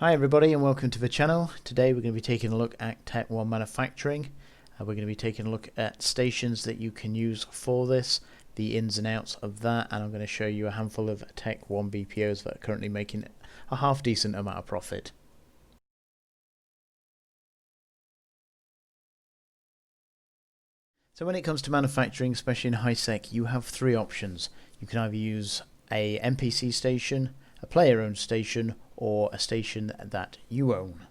Hi everybody and welcome to the channel. Today we're going to be taking a look at Tech 1 Manufacturing. We're going to be taking a look at stations that you can use for this, the ins and outs of that, and I'm going to show you a handful of Tech 1 BPOs that are currently making a half decent amount of profit. So when it comes to manufacturing, especially in Highsec, you have three options. You can either use a NPC station, a player-owned station, or a station that you own.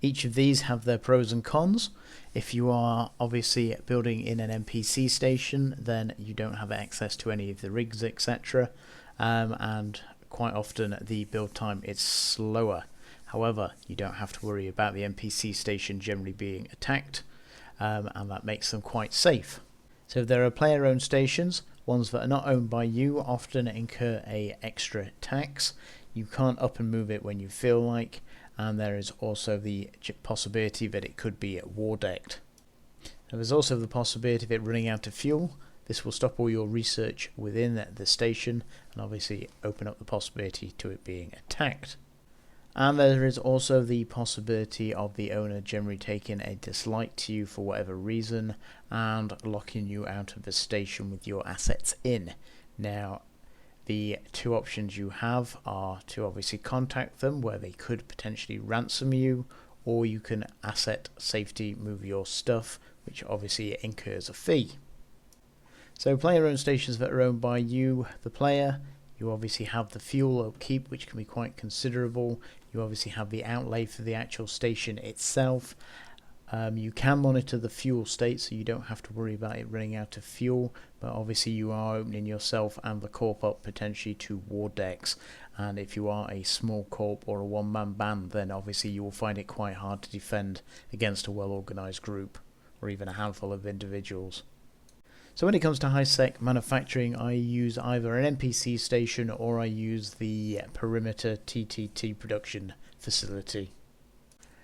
Each of these have their pros and cons. If you are obviously building in an NPC station, then you don't have access to any of the rigs, etc. And quite often the build time is slower. However, you don't have to worry about the NPC station generally being attacked, and that makes them quite safe. So there are player-owned stations. Ones that are not owned by you often incur a extra tax. You can't up and move it when you feel like, and there is also the possibility that it could be war decked. There's also the possibility of it running out of fuel. This will stop all your research within the station and obviously open up the possibility to it being attacked. And there is also the possibility of the owner generally taking a dislike to you for whatever reason and locking you out of the station with your assets in. Now, the two options you have are to obviously contact them where they could potentially ransom you, or you can asset safety move your stuff, which obviously incurs a fee. So player-owned stations that are owned by you, the player, you obviously have the fuel upkeep, which can be quite considerable. You obviously have the outlay for the actual station itself. You can monitor the fuel state, so you don't have to worry about it running out of fuel, but obviously you are opening yourself and the corp up potentially to war decks, and if you are a small corp or a one-man band, then obviously you will find it quite hard to defend against a well-organized group or even a handful of individuals. So when it comes to Highsec Manufacturing, I use either an NPC station or I use the perimeter TTT production facility.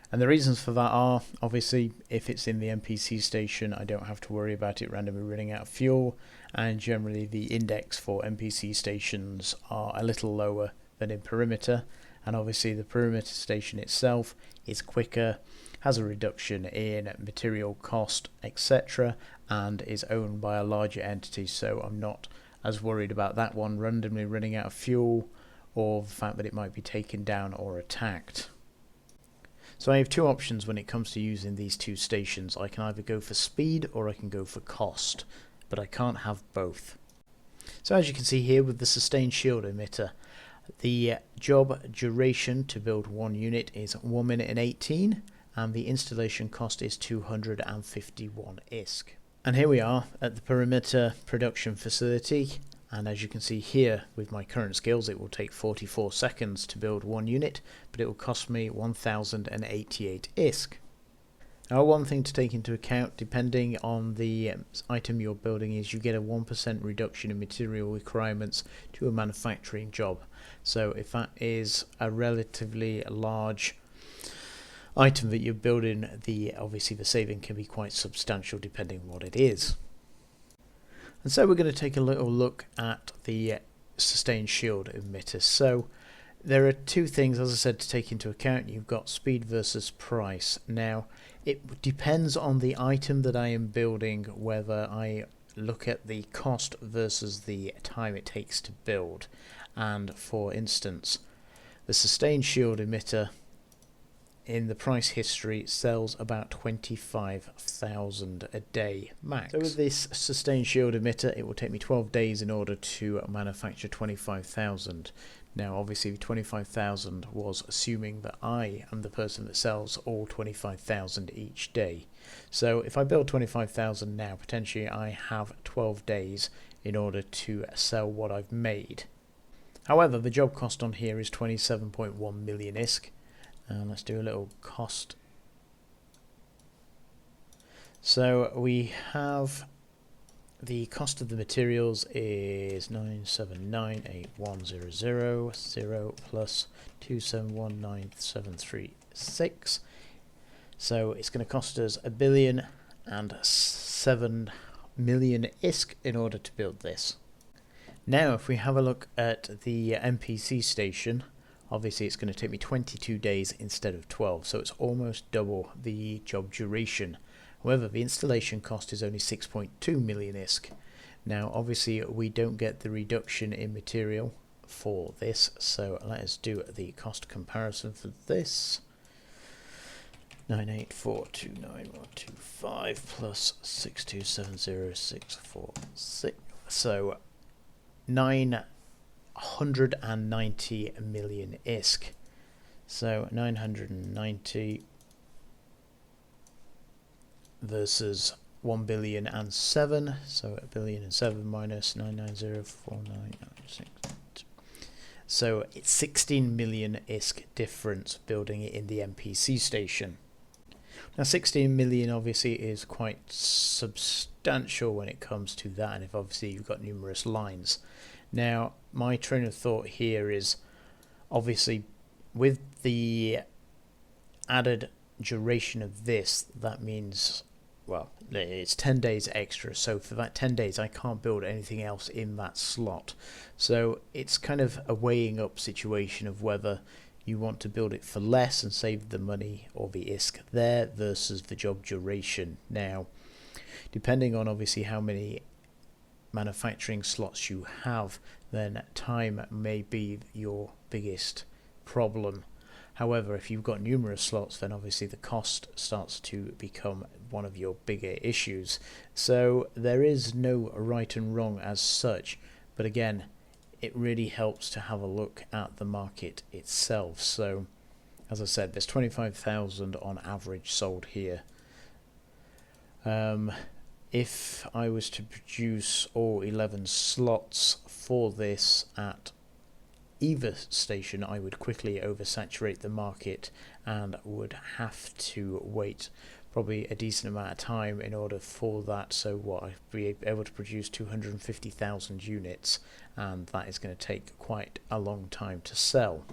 And the reasons for that are, obviously, if it's in the NPC station, I don't have to worry about it randomly running out of fuel, and generally the index for NPC stations are a little lower than in perimeter, and obviously the perimeter station itself is quicker, has a reduction in material cost, etc., and is owned by a larger entity, so I'm not as worried about that one randomly running out of fuel or the fact that it might be taken down or attacked. So I have two options when it comes to using these two stations. I can either go for speed or I can go for cost, but I can't have both. So as you can see here with the sustained shield emitter, the job duration to build one unit is 1 minute and 18, and the installation cost is 251 ISK. And here we are at the perimeter production facility, and as you can see here with my current skills it will take 44 seconds to build one unit, but it will cost me 1088 ISK. Now one thing to take into account depending on the item you're building is you get a 1% reduction in material requirements to a manufacturing job. So if that is a relatively large item that you're building, obviously the saving can be quite substantial depending on what it is. And so we're going to take a little look at the sustained shield emitter. So there are two things, as I said, to take into account. You've got speed versus price. Now it depends on the item that I am building whether I look at the cost versus the time it takes to build. And for instance, the sustained shield emitter in the price history sells about 25,000 a day max. So with this sustained shield emitter it will take me 12 days in order to manufacture 25,000. Now obviously 25,000 was assuming that I am the person that sells all 25,000 each day. So if I build 25,000 now, potentially I have 12 days in order to sell what I've made. However, the job cost on here is 27.1 million ISK. Let's do a little cost. So we have the cost of the materials is 9798100 plus 2719736. So it's going to cost us 1,000,000,007 million ISK in order to build this. Now if we have a look at the NPC station, obviously it's going to take me 22 days instead of 12, so it's almost double the job duration. However, the installation cost is only 6.2 million ISK. Now obviously we don't get the reduction in material for this, so let us do the cost comparison for this. 98429.125 plus 6270646, so 990 million ISK. So 990 versus 1,000,000,007, so 1,000,000,007 minus 9904996. So it's 16 million ISK difference building it in the NPC station. Now 16 million obviously is quite substantial when it comes to that, and if obviously you've got numerous lines. Now my train of thought here is obviously with the added duration of this, that means, well, it's 10 days extra, so for that 10 days I can't build anything else in that slot. So it's kind of a weighing up situation of whether you want to build it for less and save the money or the ISK there versus the job duration. Now, depending on obviously how many manufacturing slots you have, then time may be your biggest problem. However, if you've got numerous slots, then obviously the cost starts to become one of your bigger issues. So there is no right and wrong as such, but again, it really helps to have a look at the market itself. So as I said, there's 25,000 on average sold here. If I was to produce all 11 slots for this at either station, I would quickly oversaturate the market and would have to wait probably a decent amount of time in order for that. So what, I'd be able to produce 250,000 units, and that is going to take quite a long time to sell.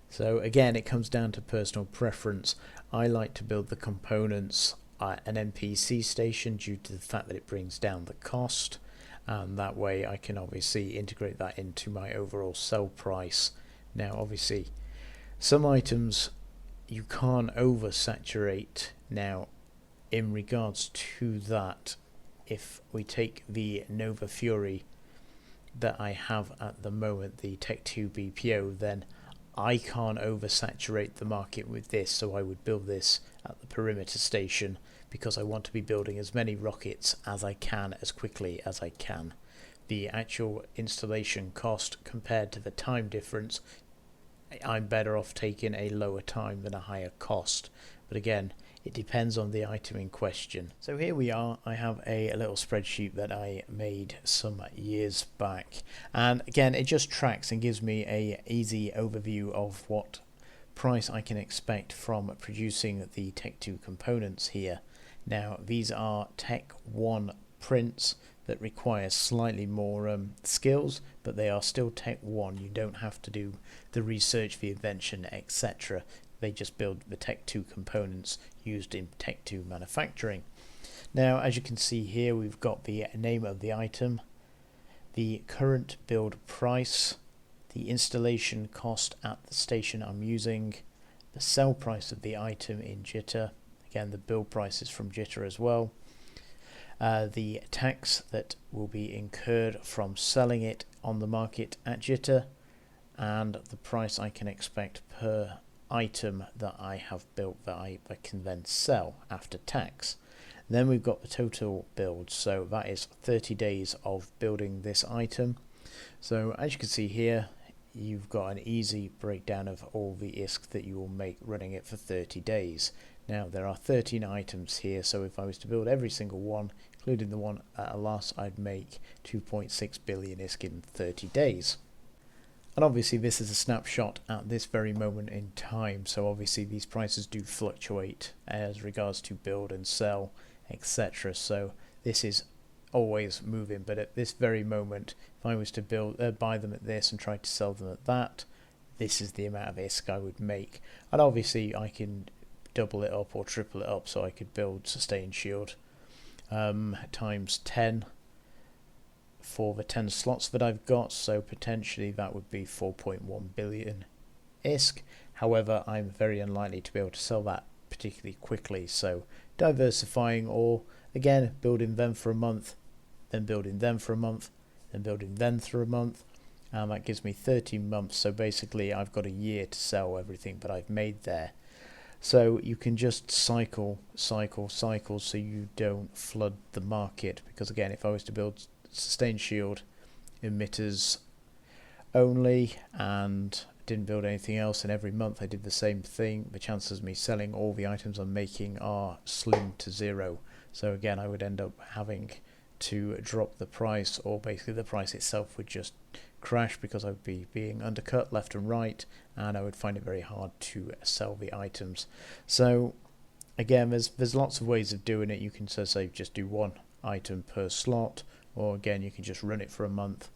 So again, it comes down to personal preference. I like to build the components at an NPC station due to the fact that it brings down the cost, and that way I can obviously integrate that into my overall sell price. Now obviously some items you can't oversaturate. Now in regards to that, if we take the Nova Fury that I have at the moment, the Tech 2 BPO, then I can't oversaturate the market with this, so I would build this at the perimeter station because I want to be building as many rockets as I can as quickly as I can. The actual installation cost compared to the time difference, I'm better off taking a lower time than a higher cost, but again, it depends on the item in question. So here we are. I have a little spreadsheet that I made some years back, and again it just tracks and gives me a easy overview of what price I can expect from producing the Tech 2 components here. Now these are Tech 1 prints that require slightly more skills, but they are still Tech 1. You don't have to do the research, the invention, etc. They just build the Tech 2 components used in Tech 2 manufacturing. Now as you can see here, we've got the name of the item, the current build price, the installation cost at the station I'm using, the sell price of the item in Jitter, again the build price is from Jitter as well, the tax that will be incurred from selling it on the market at Jitter, and the price I can expect per item that I have built that I can then sell after tax. Then we've got the total build, so that is 30 days of building this item. So as you can see here, you've got an easy breakdown of all the ISK that you will make running it for 30 days. Now there are 13 items here, so if I was to build every single one, including the one at a loss, I'd make 2.6 billion ISK in 30 days. And obviously this is a snapshot at this very moment in time, so obviously these prices do fluctuate as regards to build and sell, etc. So this is always moving, but at this very moment, if I was to buy them at this and try to sell them at that, this is the amount of ISK I would make. And obviously I can double it up or triple it up, so I could build sustain shield times 10 for the 10 slots that I've got, so potentially that would be 4.1 billion ISK. However, I'm very unlikely to be able to sell that particularly quickly, so diversifying, or again building them for a month, then building them for a month, then building them for a month, and that gives me 13 months. So basically I've got a year to sell everything that I've made there. So you can just cycle so you don't flood the market, because again, if I was to build sustained shield emitters only and didn't build anything else, and every month I did the same thing, the chances of me selling all the items I'm making are slim to zero. So again, I would end up having to drop the price, or basically the price itself would just crash because I would be being undercut left and right, and I would find it very hard to sell the items. So again, there's lots of ways of doing it. You can say just do one item per slot, or again you can just run it for a month,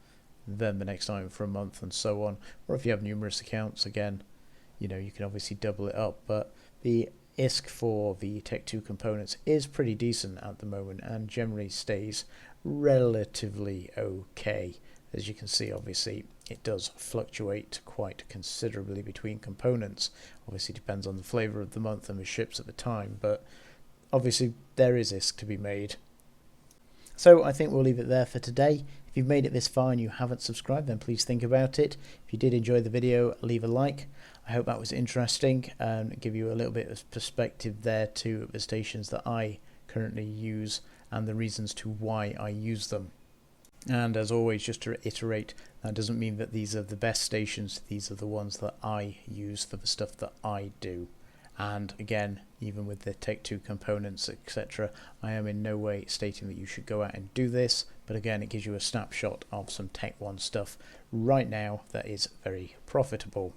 then the next item for a month, and so on. Or if you have numerous accounts, again, you can obviously double it up. But the ISK for the Tech 2 components is pretty decent at the moment, and generally stays relatively okay. As you can see, obviously it does fluctuate quite considerably between components. Obviously depends on the flavour of the month and the ships at the time, but obviously there is ISK to be made. So I think we'll leave it there for today. If you've made it this far and you haven't subscribed, then please think about it. If you did enjoy the video, leave a like. I hope that was interesting and give you a little bit of perspective there to the stations that I currently use and the reasons to why I use them. And as always, just to reiterate, that doesn't mean that these are the best stations. These are the ones that I use for the stuff that I do. And again, even with the Tech 2 components, etc., I am in no way stating that you should go out and do this. But again, it gives you a snapshot of some Tech 1 stuff right now that is very profitable.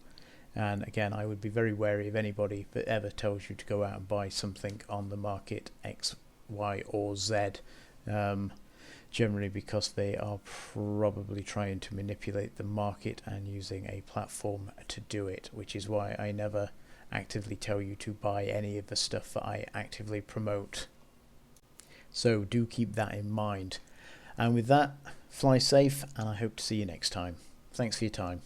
And again, I would be very wary of anybody that ever tells you to go out and buy something on the market X, Y, or Z. Generally because they are probably trying to manipulate the market and using a platform to do it, which is why I never actively tell you to buy any of the stuff that I actively promote. So do keep that in mind. And with that, fly safe, and I hope to see you next time. Thanks for your time.